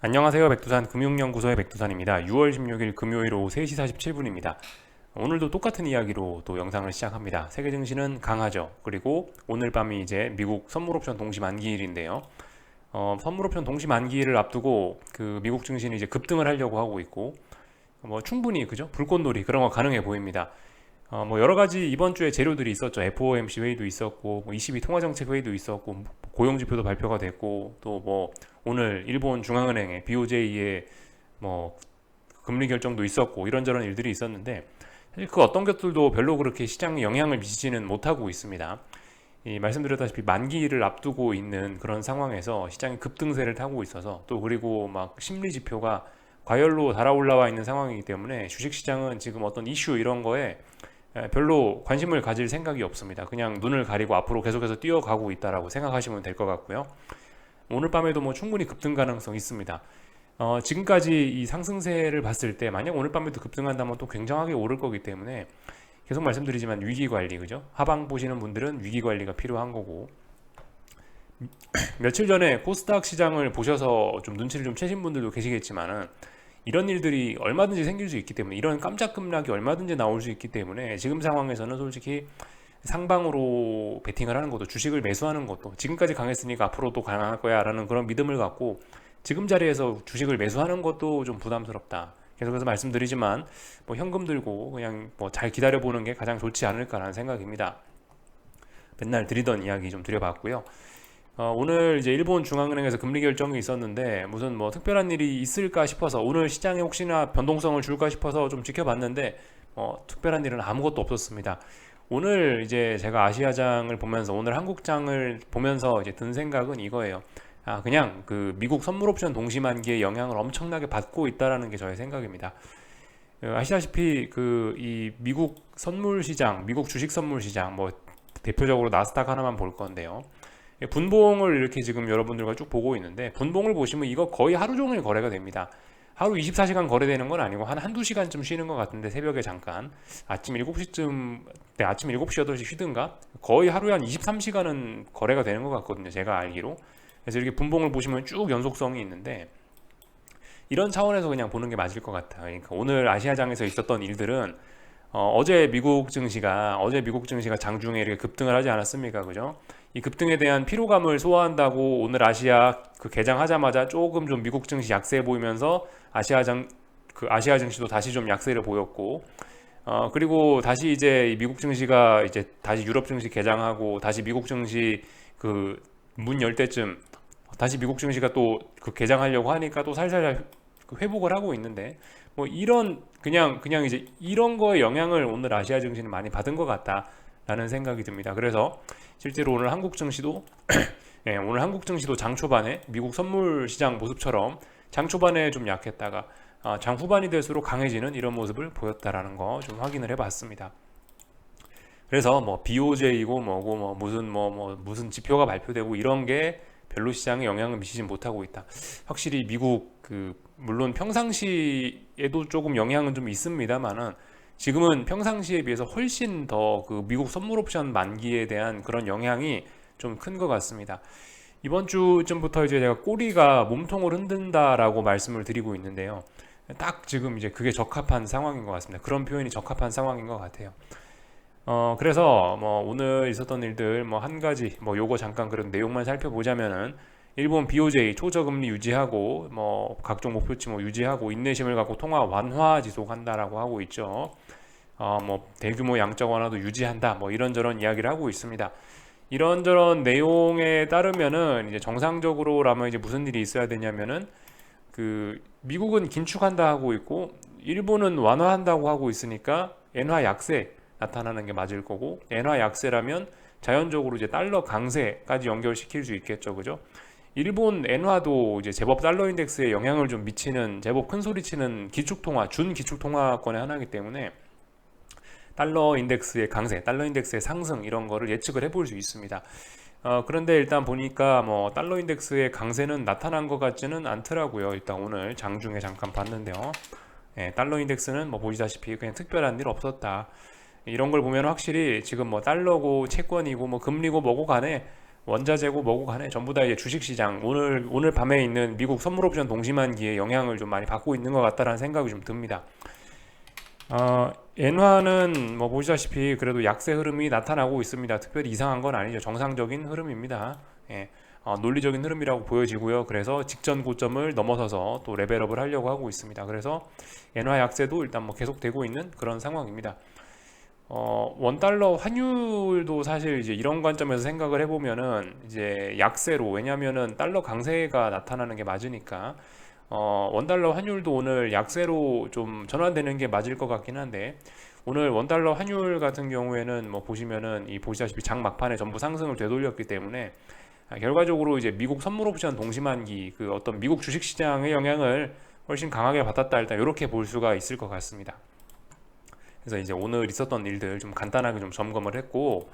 안녕하세요. 백두산 금융연구소의 백두산입니다. 6월 16일 금요일 오후 3시 47분입니다. 오늘도 똑같은 이야기로 또 영상을 시작합니다. 세계 증시는 강하죠. 그리고 오늘 밤이 이제 미국 선물옵션 동시 만기일인데요. 선물옵션 동시 만기일을 앞두고 그 미국 증시는 이제 급등을 하려고 하고 있고, 뭐 충분히 그죠? 불꽃놀이 그런 거 가능해 보입니다. 뭐 여러 가지 이번 주에 재료들이 있었죠. FOMC 회의도 있었고, 뭐 ECB 통화정책 회의도 있었고, 뭐 고용지표도 발표가 됐고, 또 뭐 오늘 일본 중앙은행의 BOJ의 뭐 금리 결정도 있었고 이런저런 일들이 있었는데 사실 그 어떤 것들도 별로 그렇게 시장에 영향을 미치지는 못하고 있습니다. 이 말씀드렸다시피 만기를 앞두고 있는 그런 상황에서 시장이 급등세를 타고 있어서 또 그리고 막 심리 지표가 과열로 달아올라와 있는 상황이기 때문에 주식시장은 지금 어떤 이슈 이런 거에 별로 관심을 가질 생각이 없습니다. 그냥 눈을 가리고 앞으로 계속해서 뛰어가고 있다라고 생각하시면 될 것 같고요. 오늘 밤에도 뭐 충분히 급등 가능성 있습니다. 지금까지 이 상승세를 봤을 때 만약 오늘 밤에도 급등한다면 또 굉장하게 오를 거기 때문에 계속 말씀드리지만 위기 관리 그죠? 하방 보시는 분들은 위기 관리가 필요한 거고 며칠 전에 코스닥 시장을 보셔서 좀 눈치를 좀 채신 분들도 계시겠지만은 이런 일들이 얼마든지 생길 수 있기 때문에 이런 깜짝 급락이 얼마든지 나올 수 있기 때문에 지금 상황에서는 솔직히 상방으로 베팅을 하는 것도 주식을 매수하는 것도 지금까지 강했으니까 앞으로도 강할 거야 라는 그런 믿음을 갖고 지금 자리에서 주식을 매수하는 것도 좀 부담스럽다. 계속해서 말씀드리지만 뭐 현금 들고 그냥 뭐 잘 기다려보는 게 가장 좋지 않을까라는 생각입니다. 맨날 드리던 이야기 좀 드려봤고요. 오늘 이제 일본 중앙은행에서 금리 결정이 있었는데 무슨 뭐 특별한 일이 있을까 싶어서 오늘 시장에 혹시나 변동성을 줄까 싶어서 좀 지켜봤는데 특별한 일은 아무것도 없었습니다. 오늘 이제 제가 아시아장을 보면서 오늘 한국장을 보면서 이제 든 생각은 이거예요. 그냥 그 미국 선물옵션 동시만기의 영향을 엄청나게 받고 있다라는 게 저의 생각입니다. 아시다시피 그 이 미국 선물 시장, 미국 주식 선물 시장 뭐 대표적으로 나스닥 하나만 볼 건데요. 분봉을 이렇게 지금 여러분들과 쭉 보고 있는데 분봉을 보시면 이거 거의 하루 종일 거래가 됩니다. 하루 24시간 거래되는 건 아니고 한두 시간쯤 쉬는 것 같은데 새벽에 잠깐 아침 7시쯤 아침 7시 8시 쉬든가 거의 하루에 한 23시간은 거래가 되는 것 같거든요. 제가 알기로. 그래서 이렇게 분봉을 보시면 쭉 연속성이 있는데 이런 차원에서 그냥 보는 게 맞을 것 같아요. 그러니까 오늘 아시아장에서 있었던 일들은 어제 미국 증시가 장중에 이렇게 급등을 하지 않았습니까? 그죠? 이 급등에 대한 피로감을 소화한다고 오늘 아시아 그 개장하자마자 조금 좀 미국 증시 약세 보이면서 아시아 증시도 다시 좀 약세를 보였고 그리고 다시 이제 미국 증시가 이제 다시 유럽 증시 개장하고 다시 미국 증시 그 문 열 때쯤 다시 미국 증시가 또 그 개장하려고 하니까 또 살살 그 회복을 하고 있는데 뭐 이런 그냥 이제 이런 거에 영향을 오늘 아시아 증시는 많이 받은 것 같다라는 생각이 듭니다. 그래서 실제로 오늘 한국 증시도 오늘 한국 증시도 장 초반에 미국 선물 시장 모습처럼 장 초반에 좀 약했다가 장 후반이 될수록 강해지는 이런 모습을 보였다라는 거 좀 확인을 해봤습니다. 그래서 뭐 BOJ이고 뭐고 무슨 지표가 발표되고 이런 게 별로 시장에 영향을 미치지 못하고 있다. 확실히 미국 그 물론 평상시에도 조금 영향은 좀 있습니다만은 지금은 평상시에 비해서 훨씬 더 그 미국 선물 옵션 만기에 대한 그런 영향이 좀 큰 것 같습니다. 이번 주쯤부터 이제 제가 꼬리가 몸통을 흔든다라고 말씀을 드리고 있는데요. 딱 지금 이제 그게 적합한 상황인 것 같습니다. 그런 표현이 적합한 상황인 것 같아요. 그래서 뭐 오늘 있었던 일들 뭐 한 가지 뭐 요거 잠깐 그런 내용만 살펴보자면은 일본 BOJ 초저금리 유지하고 뭐 각종 목표치 뭐 유지하고 인내심을 갖고 통화 완화 지속한다라고 하고 있죠. 뭐 대규모 양적 완화도 유지한다 뭐 이런저런 이야기를 하고 있습니다. 이런저런 내용에 따르면은 이제 정상적으로라면 이제 무슨 일이 있어야 되냐면은 그 미국은 긴축한다 하고 있고 일본은 완화한다고 하고 있으니까 엔화 약세 나타나는 게 맞을 거고 엔화 약세라면 자연적으로 이제 달러 강세까지 연결시킬 수 있겠죠, 그죠? 일본 엔화도 이제 제법 달러 인덱스에 영향을 좀 미치는 제법 큰 소리치는 기축통화 준 기축통화권의 하나이기 때문에 달러 인덱스의 강세, 달러 인덱스의 상승 이런 거를 예측을 해볼 수 있습니다. 그런데 일단 보니까 뭐 달러 인덱스의 강세는 나타난 것 같지는 않더라고요. 일단 오늘 장중에 잠깐 봤는데요. 달러 인덱스는 뭐 보시다시피 그냥 특별한 일 없었다. 이런 걸 보면 확실히 지금 뭐 달러고 채권이고 뭐 금리고 뭐고 간에 원자재고 뭐고 간에 전부 다 이제 주식시장 오늘 밤에 있는 미국 선물옵션 동시만기에 영향을 좀 많이 받고 있는 것 같다라는 생각이 좀 듭니다. 엔화는 뭐 보시다시피 그래도 약세 흐름이 나타나고 있습니다. 특별히 이상한 건 아니죠. 정상적인 흐름입니다. 예, 논리적인 흐름이라고 보여지고요. 그래서 직전 고점을 넘어서서 또 레벨업을 하려고 하고 있습니다. 그래서 엔화 약세도 일단 뭐 계속되고 있는 그런 상황입니다. 원달러 환율도 사실 이제 이런 관점에서 생각을 해보면은 이제 약세로, 왜냐면은 달러 강세가 나타나는 게 맞으니까 원달러 환율도 오늘 약세로 좀 전환되는 게 맞을 것 같긴 한데, 오늘 원달러 환율 같은 경우에는 뭐 보시면은 이 보시다시피 장 막판에 전부 상승을 되돌렸기 때문에 결과적으로 이제 미국 선물옵션 동시만기 그 어떤 미국 주식시장의 영향을 훨씬 강하게 받았다, 일단 이렇게 볼 수가 있을 것 같습니다. 그래서 이제 오늘 있었던 일들 좀 간단하게 좀 점검을 했고,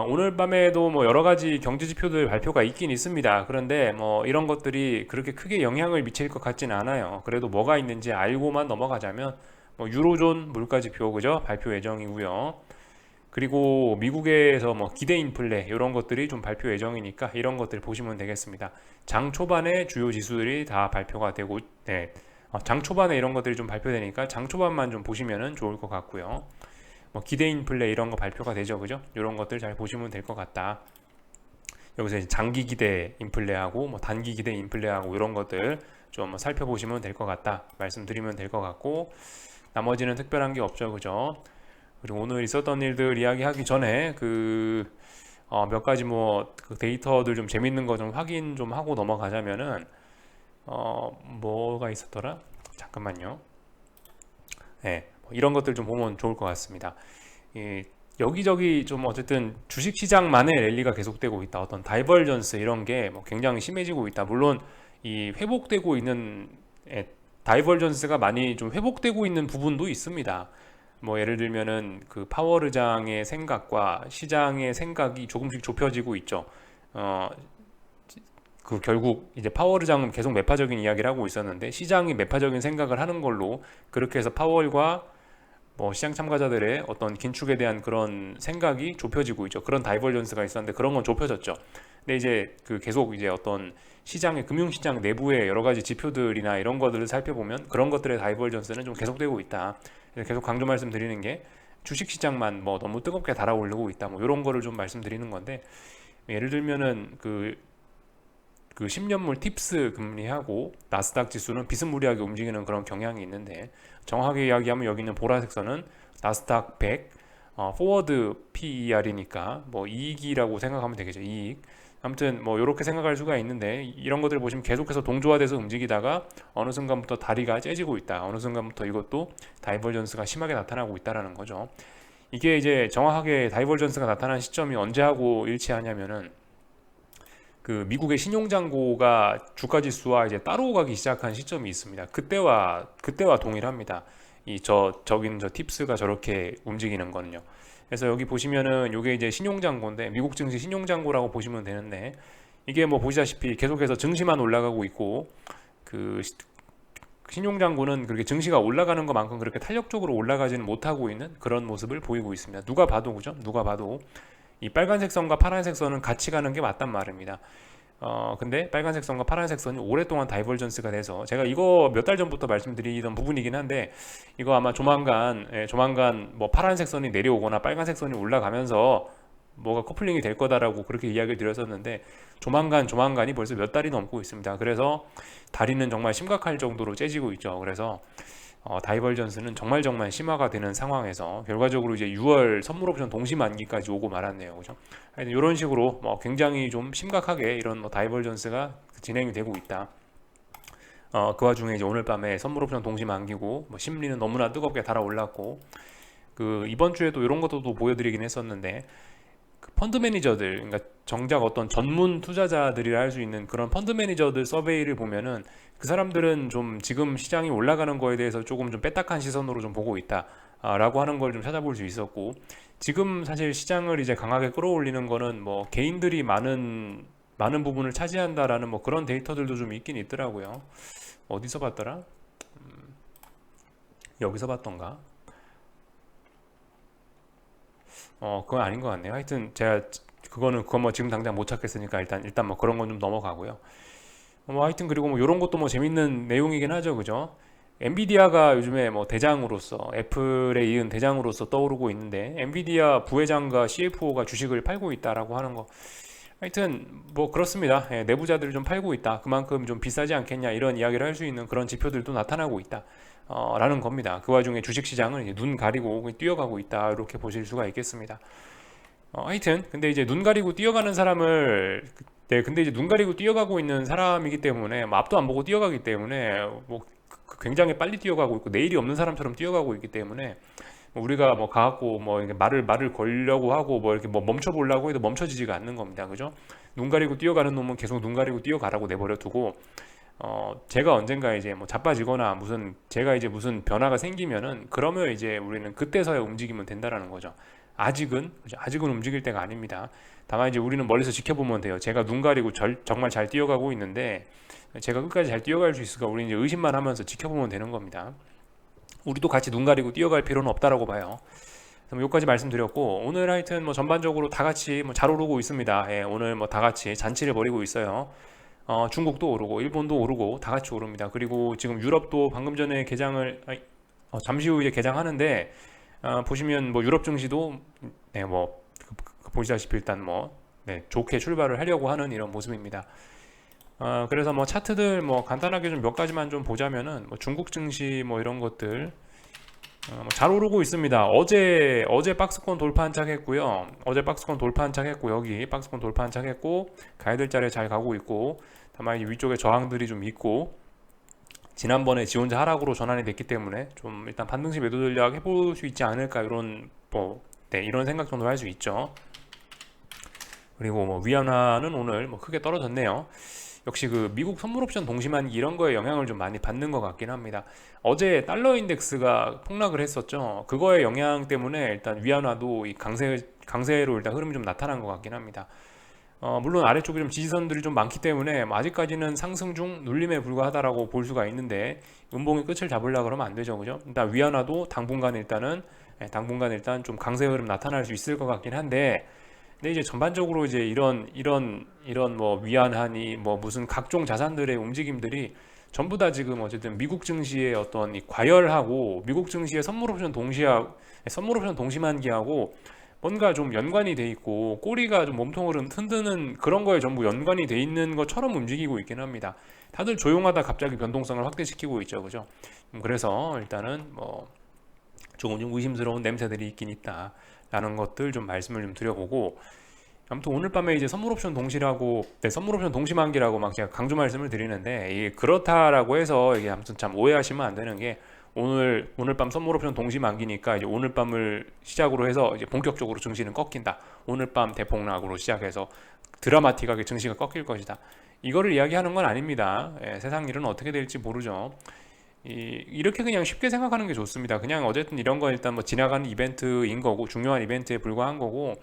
오늘 밤에도 뭐 여러 가지 경제 지표들 발표가 있긴 있습니다. 그런데 뭐 이런 것들이 그렇게 크게 영향을 미칠 것 같지는 않아요. 그래도 뭐가 있는지 알고만 넘어가자면 뭐 유로존 물가 지표 그죠? 발표 예정이고요. 그리고 미국에서 뭐 기대 인플레 이런 것들이 좀 발표 예정이니까 이런 것들 보시면 되겠습니다. 장 초반에 주요 지수들이 다 발표가 되고, 네. 장 초반에 이런 것들이 좀 발표되니까 장 초반만 좀 보시면 좋을 것 같고요. 뭐 기대 인플레 이런 거 발표가 되죠, 그죠? 이런 것들 잘 보시면 될 것 같다. 여기서 이제 장기 기대 인플레하고 뭐 단기 기대 인플레하고 이런 것들 좀 살펴보시면 될 것 같다 말씀드리면 될 것 같고, 나머지는 특별한 게 없죠, 그죠? 그리고 오늘 있었던 일들 이야기하기 전에 몇 가지 그 데이터들 좀 재밌는 거 좀 확인 좀 하고 넘어가자면은 뭐가 있었더라? 잠깐만요. 네, 뭐 이런 것들 좀 보면 좋을 것 같습니다. 여기저기 좀 어쨌든 주식시장만의 랠리가 계속되고 있다. 어떤 다이버전스 이런 게 뭐 굉장히 심해지고 있다. 물론 이 회복되고 있는 다이버전스가 많이 좀 회복되고 있는 부분도 있습니다. 뭐 예를 들면은 그 파월 의장의 생각과 시장의 생각이 조금씩 좁혀지고 있죠. 어, 결국 이제 파월 의장은 계속 매파적인 이야기를 하고 있었는데 시장이 매파적인 생각을 하는 걸로 그렇게 해서 파월과 뭐 시장 참가자들의 어떤 긴축에 대한 그런 생각이 좁혀지고 있죠. 그런 다이버전스가 있었는데 그런 건 좁혀졌죠. 근데 이제 계속 이제 어떤 시장의 금융시장 내부의 여러 가지 지표들이나 이런 것들을 살펴보면 그런 것들의 다이버전스는 좀 계속되고 있다. 계속 강조 말씀드리는 게 주식시장만 뭐 너무 뜨겁게 달아오르고 있다. 뭐 이런 거를 좀 말씀드리는 건데, 예를 들면은 그 10년물 팁스 금리하고 나스닥 지수는 비스무리하게 움직이는 그런 경향이 있는데, 정확하게 이야기하면 여기 있는 보라색 선은 나스닥 100 포워드 PER이니까 뭐 이익이라고 생각하면 되겠죠. 이익. 아무튼 뭐 이렇게 생각할 수가 있는데, 이런 것들을 보시면 계속해서 동조화돼서 움직이다가 어느 순간부터 다리가 째지고 있다. 어느 순간부터 이것도 다이버전스가 심하게 나타나고 있다라는 거죠. 이게 이제 정확하게 다이버전스가 나타난 시점이 언제 하고 일치하냐면은 그 미국의 신용잔고가 주가지수와 이제 따로 가기 시작한 시점이 있습니다. 그때와 동일합니다. 저긴 저 팁스가 저렇게 움직이는 거는요. 그래서 여기 보시면은 이게 이제 신용잔고인데 미국 증시 신용잔고라고 보시면 되는데, 이게 뭐 보시다시피 계속해서 증시만 올라가고 있고 그 신용잔고는 그렇게 증시가 올라가는 것만큼 그렇게 탄력적으로 올라가지는 못하고 있는 그런 모습을 보이고 있습니다. 누가 봐도 그죠? 누가 봐도 이 빨간색 선과 파란색 선은 같이 가는 게 맞단 말입니다. 근데 빨간색 선과 파란색 선이 오랫동안 다이버전스가 돼서, 제가 이거 몇 달 전부터 말씀드리던 부분이긴 한데, 이거 아마 조만간 뭐 파란색 선이 내려오거나 빨간색 선이 올라가면서 뭐가 커플링이 될 거다라고 그렇게 이야기를 드렸었는데, 조만간이 벌써 몇 달이 넘고 있습니다. 그래서 다리는 정말 심각할 정도로 째지고 있죠. 그래서 다이버전스는 정말 심화가 되는 상황에서 결과적으로 이제 6월 선물옵션 동시 만기까지 오고 말았네요. 그죠? 하여튼 이런 식으로 뭐 굉장히 좀 심각하게 이런 뭐 다이버전스가 진행이 되고 있다. 그 와중에 이제 오늘 밤에 선물옵션 동시 만기고 뭐 심리는 너무나 뜨겁게 달아올랐고, 이번 주에도 이런 것도 보여드리긴 했었는데, 펀드 매니저들, 그러니까 정작 어떤 전문 투자자들이라 할 수 있는 그런 펀드 매니저들 서베이를 보면은 그 사람들은 좀 지금 시장이 올라가는 거에 대해서 조금 좀 빼딱한 시선으로 좀 보고 있다 라고 하는 걸 좀 찾아볼 수 있었고, 지금 사실 시장을 이제 강하게 끌어올리는 거는 뭐 개인들이 많은 부분을 차지한다라는 뭐 그런 데이터들도 좀 있긴 있더라고요. 어디서 봤더라? 여기서 봤던가? 그건 아닌 것 같네요. 하여튼 제가 그건 뭐 지금 당장 못 찾겠으니까 일단 뭐 그런 건 좀 넘어가고요. 뭐 하여튼 그리고 뭐 이런 것도 뭐 재밌는 내용이긴 하죠, 그죠? 엔비디아가 요즘에 뭐 대장으로서 애플에 이은 대장으로서 떠오르고 있는데 엔비디아 부회장과 CFO가 주식을 팔고 있다라고 하는 거. 하여튼 뭐 그렇습니다. 예, 내부자들을 좀 팔고 있다. 그만큼 좀 비싸지 않겠냐 이런 이야기를 할 수 있는 그런 지표들도 나타나고 있다. 라는 겁니다. 그 와중에 주식시장은 이제 눈 가리고 뛰어가고 있다. 이렇게 보실 수가 있겠습니다. 하여튼 근데 이제 눈 가리고 뛰어가는 사람을 네, 근데 이제 눈 가리고 뛰어가고 있는 사람이기 때문에 뭐 앞도 안 보고 뛰어가기 때문에 뭐 굉장히 빨리 뛰어가고 있고 내일이 없는 사람처럼 뛰어가고 있기 때문에 뭐 우리가 뭐 가갖고 뭐 이렇게 말을 걸려고 하고 뭐 이렇게 뭐 멈춰 보려고 해도 멈춰지지가 않는 겁니다. 그죠? 눈 가리고 뛰어가는 놈은 계속 눈 가리고 뛰어가라고 내버려 두고 제가 언젠가 이제 뭐 자빠지거나 무슨 제가 이제 무슨 변화가 생기면은 그러면 이제 우리는 그때서야 움직이면 된다라는 거죠. 아직은 그죠? 아직은 움직일 때가 아닙니다. 다만 이제 우리는 멀리서 지켜보면 돼요. 제가 눈 가리고 정말 잘 뛰어가고 있는데 제가 끝까지 잘 뛰어갈 수 있을까? 우리 이제 의심만 하면서 지켜보면 되는 겁니다. 우리도 같이 눈 가리고 뛰어갈 필요는 없다라고 봐요. 여기까지 말씀드렸고 오늘 하여튼 뭐 전반적으로 다 같이 뭐 잘 오르고 있습니다. 예, 오늘 뭐 다 같이 잔치를 벌이고 있어요. 중국도 오르고 일본도 오르고 다 같이 오릅니다. 그리고 지금 유럽도 방금 전에 개장을 잠시 후 이제 개장하는데 보시면 뭐 유럽 증시도 네, 뭐 보시다시피 일단 뭐 네, 좋게 출발을 하려고 하는 이런 모습입니다. 그래서 뭐 차트들 뭐 간단하게 좀 몇 가지만 좀 보자면은 뭐 중국 증시 뭐 이런 것들 뭐잘 오르고 있습니다. 어제 박스권 돌파 한착 했고요. 어제 박스권 돌파 한착 했고 여기 박스권 돌파 한착 했고 가이드 자리에 잘 가고 있고 다만 이 위쪽에 저항들이 좀 있고 지난번에 지원자 하락으로 전환이 됐기 때문에 좀 일단 반등시 매도 전략 해볼 수 있지 않을까 이런 뭐 네, 이런 생각 정도 할 수 있죠. 그리고 뭐 위안화는 오늘 뭐 크게 떨어졌네요. 역시 그 미국 선물 옵션 동시만기 이런 거에 영향을 좀 많이 받는 것 같긴 합니다. 어제 달러 인덱스가 폭락을 했었죠. 그거의 영향 때문에 일단 위안화도 이 강세로 일단 흐름이 좀 나타난 것 같긴 합니다. 물론 아래쪽에 좀 지지선들이 좀 많기 때문에 뭐 아직까지는 상승 중 눌림에 불과하다라고 볼 수가 있는데 음봉의 끝을 잡으려고 그러면 안 되죠, 그죠? 일단 위안화도 당분간 일단 좀 강세 흐름 나타날 수 있을 것 같긴 한데. 근데 이제 전반적으로 이제 이런 뭐 위안화니 뭐 무슨 각종 자산들의 움직임들이 전부 다 지금 어쨌든 미국 증시의 어떤 이 과열하고 미국 증시의 선물 옵션 동시만기하고 뭔가 좀 연관이 돼 있고 꼬리가 좀 몸통을 흔드는 그런 거에 전부 연관이 돼 있는 것처럼 움직이고 있긴 합니다. 다들 조용하다 갑자기 변동성을 확대시키고 있죠, 그죠? 그래서 일단은 뭐 조금 좀 의심스러운 냄새들이 있긴 있다라는 것들 좀 말씀을 좀 드려보고 아무튼 오늘 밤에 이제 선물옵션 동시라고 선물옵션 동시만기라고 막 제가 강조 말씀을 드리는데 이게 그렇다라고 해서 이게 아무튼 참 오해하시면 안 되는 게 오늘 밤 선물옵션 동시만기니까 이제 오늘 밤을 시작으로 해서 이제 본격적으로 증시는 꺾인다. 오늘 밤 대폭락으로 시작해서 드라마틱하게 증시가 꺾일 것이다. 이거를 이야기하는 건 아닙니다. 세상 일은 어떻게 될지 모르죠. 이렇게 그냥 쉽게 생각하는 게 좋습니다. 그냥 어쨌든 이런 건 일단 뭐 지나가는 이벤트인 거고 중요한 이벤트에 불과한 거고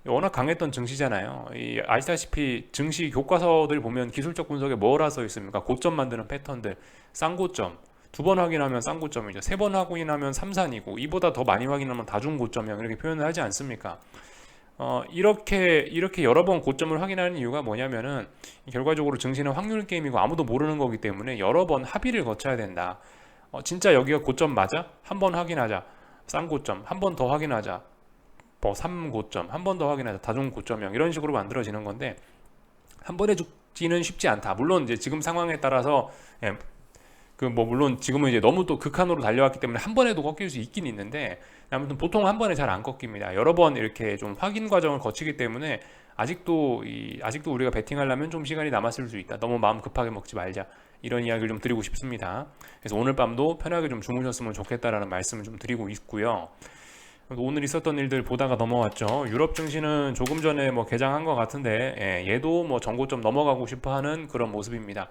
워낙 강했던 증시잖아요. 아시다시피 증시 교과서들 보면 기술적 분석에 뭐라 써 있습니까? 고점 만드는 패턴들, 쌍고점. 두 번 확인하면 쌍고점이죠. 세 번 확인하면 삼산이고 이보다 더 많이 확인하면 다중고점형 이렇게 표현을 하지 않습니까? 이렇게 여러 번 고점을 확인하는 이유가 뭐냐면은 결과적으로 증시는 확률 게임이고 아무도 모르는 거기 때문에 여러 번 합의를 거쳐야 된다. 진짜 여기가 고점 맞아? 한 번 확인하자. 쌍고점. 한 번 더 확인하자. 뭐 3고점. 한 번 더 확인하자. 다중고점형 이런 식으로 만들어지는 건데 한 번에 죽지는 쉽지 않다. 물론 이제 지금 상황에 따라서 그 뭐 물론 지금은 이제 너무 또 극한으로 달려왔기 때문에 한 번에도 꺾일 수 있긴 있는데 아무튼 보통 한 번에 잘 안 꺾입니다. 여러 번 이렇게 좀 확인 과정을 거치기 때문에 아직도 우리가 베팅하려면 좀 시간이 남았을 수 있다. 너무 마음 급하게 먹지 말자. 이런 이야기를 좀 드리고 싶습니다. 그래서 오늘 밤도 편하게 좀 주무셨으면 좋겠다라는 말씀을 좀 드리고 있고요. 오늘 있었던 일들 보다가 넘어왔죠. 유럽 증시는 조금 전에 뭐 개장한 것 같은데 얘도 뭐 전고점 넘어가고 싶어하는 그런 모습입니다.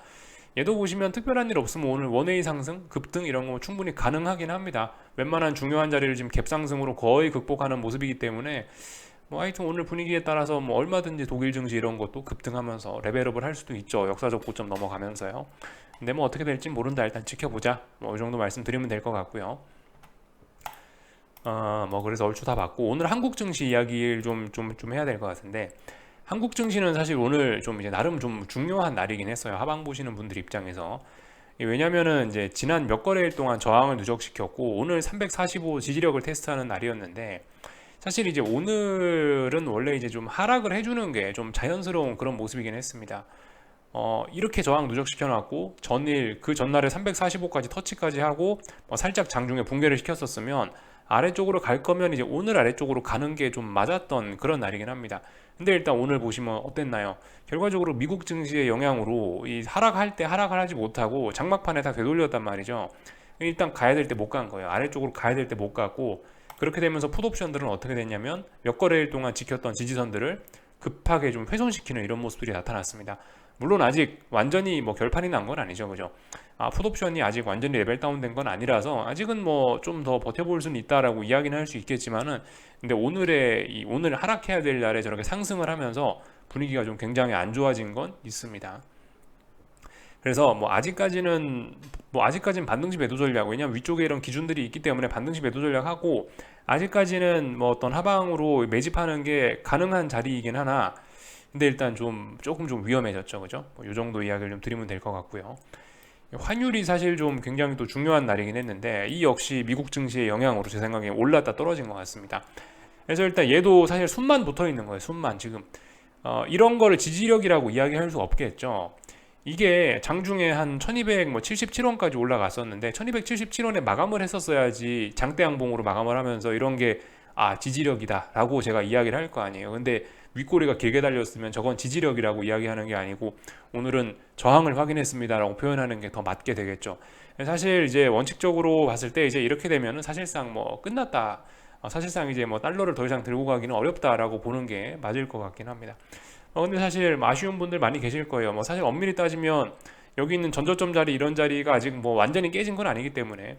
얘도 보시면 특별한 일 없으면 오늘 원웨이 상승, 급등 이런 거 충분히 가능하긴 합니다. 웬만한 중요한 자리를 지금 갭상승으로 거의 극복하는 모습이기 때문에 뭐 하여튼 오늘 분위기에 따라서 뭐 얼마든지 독일 증시 이런 것도 급등하면서 레벨업을 할 수도 있죠. 역사적 고점 넘어가면서요. 근데 뭐 어떻게 될지 모른다. 일단 지켜보자. 뭐 이 정도 말씀드리면 될 것 같고요. 뭐 그래서 얼추 다 봤고 오늘 한국 증시 이야기를 좀 해야 될 것 같은데 한국 증시는 사실 오늘 좀 이제 나름 좀 중요한 날이긴 했어요. 하방 보시는 분들 입장에서. 왜냐면은 이제 지난 몇 거래일 동안 저항을 누적시켰고 오늘 345 지지력을 테스트하는 날이었는데 사실 이제 오늘은 원래 이제 좀 하락을 해주는 게 좀 자연스러운 그런 모습이긴 했습니다. 이렇게 저항 누적시켜 놨고 전일 그 전날에 345까지 터치까지 하고 살짝 장중에 붕괴를 시켰었으면 아래쪽으로 갈 거면 이제 오늘 아래쪽으로 가는 게 좀 맞았던 그런 날이긴 합니다. 근데 일단 오늘 보시면 어땠나요? 결과적으로 미국 증시의 영향으로 이 하락할 때 하락을 하지 못하고 장막판에 다 되돌렸단 말이죠. 일단 가야 될 때 못 간 거예요. 아래쪽으로 가야 될 때 못 갔고 그렇게 되면서 풋옵션들은 어떻게 됐냐면 몇 거래일 동안 지켰던 지지선들을 급하게 좀 훼손시키는 이런 모습들이 나타났습니다. 물론 아직 완전히 뭐 결판이 난 건 아니죠, 그죠? 풋옵션이 아직 완전히 레벨 다운된 건 아니라서 아직은 뭐 좀 더 버텨볼 수는 있다라고 이야기는 할 수 있겠지만은 근데 오늘 하락해야 될 날에 저렇게 상승을 하면서 분위기가 좀 굉장히 안 좋아진 건 있습니다. 그래서 아직까지는 반등시 매도 전략 왜냐면 위쪽에 이런 기준들이 있기 때문에 반등시 매도 전략하고 아직까지는 뭐 어떤 하방으로 매집하는 게 가능한 자리이긴 하나 근데 일단 조금 좀 위험해졌죠, 그죠? 이 정도 이야기를 좀 드리면 될 것 같고요. 환율이 사실 좀 굉장히 또 중요한 날이긴 했는데 이 역시 미국 증시의 영향으로 제 생각에 올랐다 떨어진 것 같습니다. 그래서 일단 얘도 사실 순만 붙어 있는 거예요. 순만 지금 이런 거를 지지력이라고 이야기할 수 없겠죠. 이게 장중에 한 1277원까지 올라갔었는데 1277원에 마감을 했었어야지 장대 양봉으로 마감을 하면서 이런 게 지지력이다 라고 제가 이야기를 할 거 아니에요. 근데 윗꼬리가 길게 달렸으면 저건 지지력이라고 이야기하는 게 아니고 오늘은 저항을 확인했습니다 라고 표현하는 게 더 맞게 되겠죠. 사실 이제 원칙적으로 봤을 때 이제 이렇게 되면은 사실상 뭐 끝났다. 사실상 이제 뭐 달러를 더 이상 들고 가기는 어렵다라고 보는 게 맞을 것 같긴 합니다. 근데 사실 아쉬운 분들 많이 계실 거예요. 뭐 사실 엄밀히 따지면 여기 있는 전저점 자리 이런 자리가 아직 뭐 완전히 깨진 건 아니기 때문에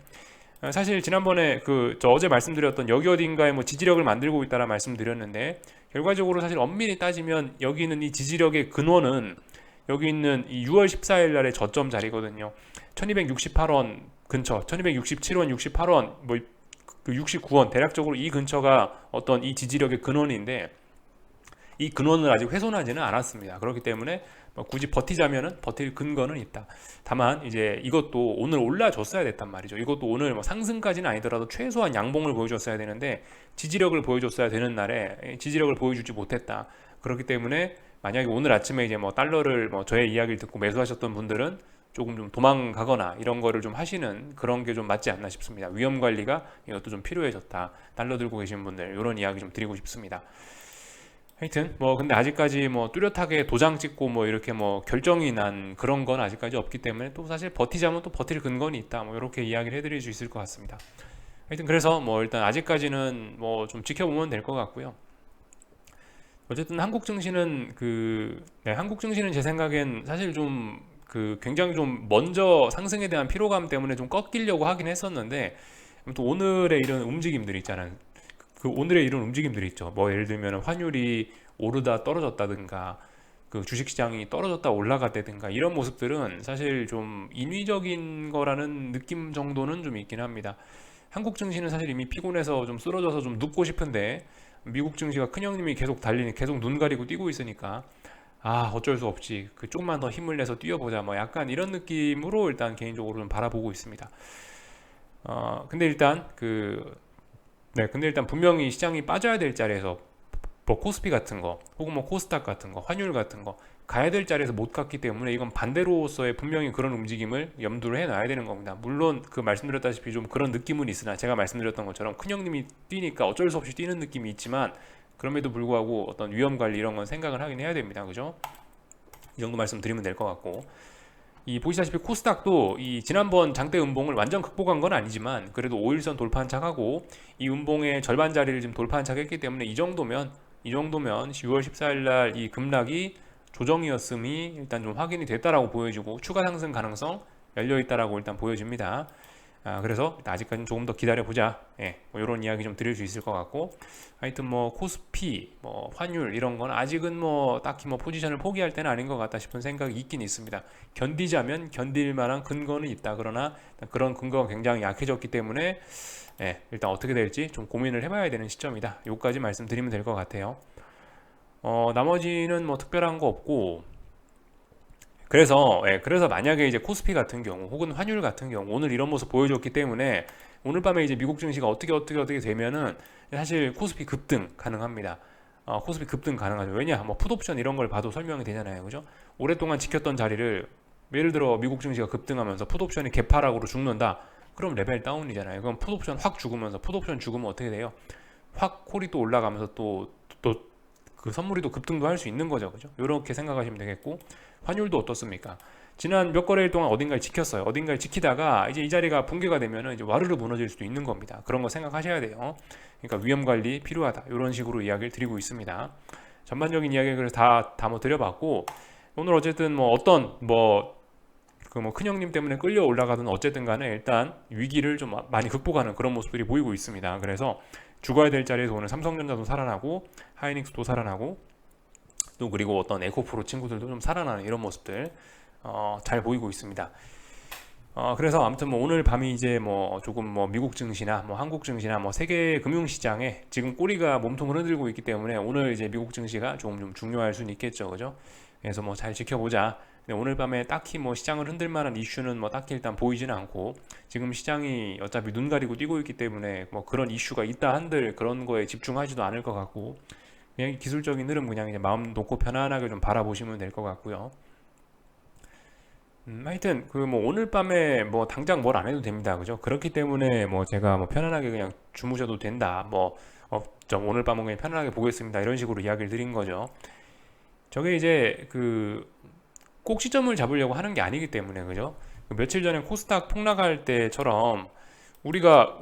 사실 지난번에 저 어제 말씀드렸던 여기 어딘가에 뭐 지지력을 만들고 있다라 말씀드렸는데 결과적으로 사실 엄밀히 따지면 여기 있는 이 지지력의 근원은 여기 있는 이 6월 14일 날의 저점 자리거든요. 1268원 근처, 1267원, 68원, 뭐 그 69원 대략적으로 이 근처가 어떤 이 지지력의 근원인데 이 근원을 아직 훼손하지는 않았습니다. 그렇기 때문에 굳이 버티자면은 버틸 근거는 있다. 다만 이제 이것도 오늘 올라줬어야 됐단 말이죠. 이것도 오늘 뭐 상승까지는 아니더라도 최소한 양봉을 보여줬어야 되는데 지지력을 보여줬어야 되는 날에 지지력을 보여주지 못했다. 그렇기 때문에 만약에 오늘 아침에 이제 뭐 달러를 뭐 저의 이야기를 듣고 매수하셨던 분들은 조금 좀 도망가거나 이런 거를 좀 하시는 그런 게 좀 맞지 않나 싶습니다. 위험 관리가 이것도 좀 필요해졌다. 달러 들고 계신 분들 이런 이야기 좀 드리고 싶습니다. 하여튼 뭐 근데 아직까지 뭐 뚜렷하게 도장 찍고 뭐 이렇게 뭐 결정이 난 그런 건 아직까지 없기 때문에 또 사실 버티자면 또 버틸 근거는 있다. 뭐 이렇게 이야기를 해드릴 수 있을 것 같습니다. 하여튼 그래서 뭐 일단 아직까지는 뭐 좀 지켜보면 될 것 같고요. 어쨌든 한국 증시는 한국 증시는 제 생각엔 사실 좀 굉장히 좀 먼저 상승에 대한 피로감 때문에 좀 꺾이려고 하긴 했었는데 또 오늘의 이런 움직임들 있잖아요. 오늘의 이런 움직임들이 있죠. 뭐 예를 들면 환율이 오르다 떨어졌다든가 주식시장이 떨어졌다 올라갔다든가 이런 모습들은 사실 좀 인위적인 거라는 느낌 정도는 좀 있긴 합니다. 한국 증시는 사실 이미 피곤해서 좀 쓰러져서 좀 눕고 싶은데 미국 증시가 큰형님이 계속 눈 가리고 뛰고 있으니까 어쩔 수 없지 조금만 더 힘을 내서 뛰어보자 뭐 약간 이런 느낌으로 일단 개인적으로 좀 바라보고 있습니다. 근데 일단 분명히 시장이 빠져야 될 자리에서 뭐 코스피 같은 거 혹은 뭐 코스닥 같은 거 환율 같은 거 가야 될 자리에서 못 갔기 때문에 이건 반대로서의 분명히 그런 움직임을 염두를 해놔야 되는 겁니다. 물론 말씀드렸다시피 좀 그런 느낌은 있으나 제가 말씀드렸던 것처럼 큰형님이 뛰니까 어쩔 수 없이 뛰는 느낌이 있지만 그럼에도 불구하고 어떤 위험 관리 이런 건 생각을 하긴 해야 됩니다. 그죠? 이 정도 말씀드리면 될 것 같고 보시다시피 코스닥도 이 지난번 장대 음봉을 완전 극복한 건 아니지만 그래도 5일선 돌파한 척하고 이 음봉의 절반 자리를 지금 돌파한 척했기 때문에 이 정도면 6월 14일 날 이 급락이 조정이었음이 일단 좀 확인이 됐다라고 보여지고 추가 상승 가능성 열려 있다라고 일단 보여집니다. 그래서 아직까지는 조금 더 기다려보자. 예, 뭐 이런 이야기 좀 드릴 수 있을 것 같고, 하여튼 뭐 코스피, 뭐 환율 이런 건 아직은 뭐 딱히 뭐 포지션을 포기할 때는 아닌 것 같다 싶은 생각이 있긴 있습니다. 견디자면 견딜 만한 근거는 있다. 그러나 그런 근거가 굉장히 약해졌기 때문에 일단 어떻게 될지 좀 고민을 해봐야 되는 시점이다. 요까지 말씀드리면 될 것 같아요. 나머지는 뭐 특별한 거 없고, 그래서 만약에 이제 코스피 같은 경우 혹은 환율 같은 경우 오늘 이런 모습 보여줬기 때문에 오늘 밤에 이제 미국 증시가 어떻게 되면은 사실 코스피 급등 가능합니다. 코스피 급등 가능하죠. 왜냐? 뭐 풋옵션 이런 걸 봐도 설명이 되잖아요. 그죠? 오랫동안 지켰던 자리를 예를 들어 미국 증시가 급등하면서 풋옵션이 개파락으로 죽는다. 그럼 레벨 다운이잖아요. 그럼 풋옵션 확 죽으면서 풋옵션 죽으면 어떻게 돼요? 확 콜이 또 올라가면서 또 그 선물이 또 급등도 할 수 있는 거죠. 그죠? 이렇게 생각하시면 되겠고, 환율도 어떻습니까? 지난 몇 거래일 동안 어딘가를 지켰어요. 어딘가를 지키다가 이제 이 자리가 붕괴가 되면은 이제 와르르 무너질 수도 있는 겁니다. 그런 거 생각하셔야 돼요. 그러니까 위험 관리 필요하다. 이런 식으로 이야기를 드리고 있습니다. 전반적인 이야기를 그래서 다 뭐 드려봤고, 오늘 어쨌든 뭐 어떤 큰형님 때문에 끌려 올라가든 어쨌든 간에 일단 위기를 좀 많이 극복하는 그런 모습들이 보이고 있습니다. 그래서 죽어야 될 자리에서 오늘 삼성전자도 살아나고 하이닉스도 살아나고 또 그리고 어떤 에코프로 친구들도 좀 살아나는 이런 모습들 잘 보이고 있습니다. 그래서 아무튼 뭐 오늘 밤이 이제 뭐 조금 뭐 미국 증시나 뭐 한국 증시나 뭐 세계 금융 시장에 지금 꼬리가 몸통을 흔들고 있기 때문에 오늘 이제 미국 증시가 조금 좀 중요할 수는 있겠죠, 그죠? 그래서 뭐 잘 지켜보자. 근데 오늘 밤에 딱히 뭐 시장을 흔들 만한 이슈는 뭐 딱히 일단 보이지는 않고 지금 시장이 어차피 눈 가리고 뛰고 있기 때문에 뭐 그런 이슈가 있다 한들 그런 거에 집중하지도 않을 것 같고 그냥 기술적인 흐름 그냥 이제 마음 놓고 편안하게 좀 바라보시면 될 것 같고요. 하여튼 그 뭐 오늘 밤에 뭐 당장 뭘 안 해도 됩니다. 그죠? 그렇기 때문에 뭐 제가 뭐 편안하게 그냥 주무셔도 된다. 좀 오늘 밤은 그냥 편안하게 보겠습니다. 이런 식으로 이야기를 드린 거죠. 저게 이제 꼭 시점을 잡으려고 하는 게 아니기 때문에 그죠? 며칠 전에 코스닥 폭락할 때처럼 우리가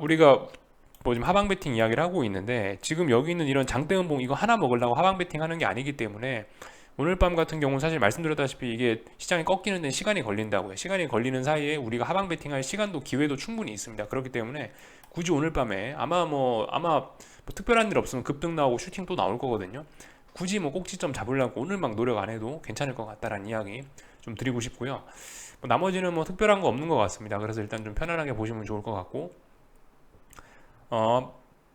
뭐 지금 하방 베팅 이야기를 하고 있는데 지금 여기 있는 이런 장대음봉 이거 하나 먹으려고 하방 베팅 하는 게 아니기 때문에 오늘 밤 같은 경우는 사실 말씀드렸다시피 이게 시장이 꺾이는 데 시간이 걸린다고요. 시간이 걸리는 사이에 우리가 하방 베팅할 시간도 기회도 충분히 있습니다. 그렇기 때문에 굳이 오늘 밤에 아마 특별한 일 없으면 급등 나오고 슈팅 또 나올 거거든요. 굳이 뭐 꼭지점 잡으려고 오늘 막 노력 안 해도 괜찮을 것 같다라는 이야기 좀 드리고 싶고요. 나머지는 뭐 특별한 거 없는 것 같습니다. 그래서 일단 좀 편안하게 보시면 좋을 것 같고,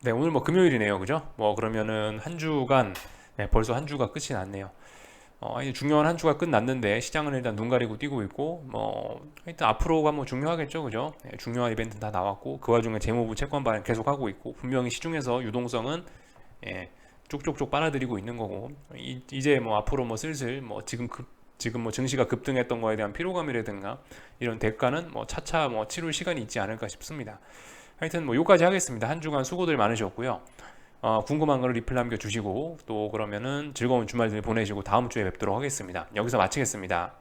네, 오늘 뭐 금요일이네요. 그죠? 뭐 그러면은 한 주간, 네, 벌써 한 주가 끝이 났네요. 이제 중요한 한 주가 끝났는데 시장은 일단 눈 가리고 뛰고 있고 하여튼 앞으로가 뭐 중요하겠죠, 그죠? 네, 중요한 이벤트는 다 나왔고 그 와중에 재무부 채권 발행 계속 하고 있고 분명히 시중에서 유동성은 예, 쪽쪽쪽 빨아들이고 있는 거고 이제 뭐 앞으로 뭐 슬슬 뭐 지금 뭐 증시가 급등했던 거에 대한 피로감이라든가 이런 대가는 뭐 차차 뭐 치룰 시간이 있지 않을까 싶습니다. 하여튼 뭐 여기까지 하겠습니다. 한 주간 수고들 많으셨고요. 궁금한 거를 리플 남겨주시고 또 그러면은 즐거운 주말 보내시고 다음 주에 뵙도록 하겠습니다. 여기서 마치겠습니다.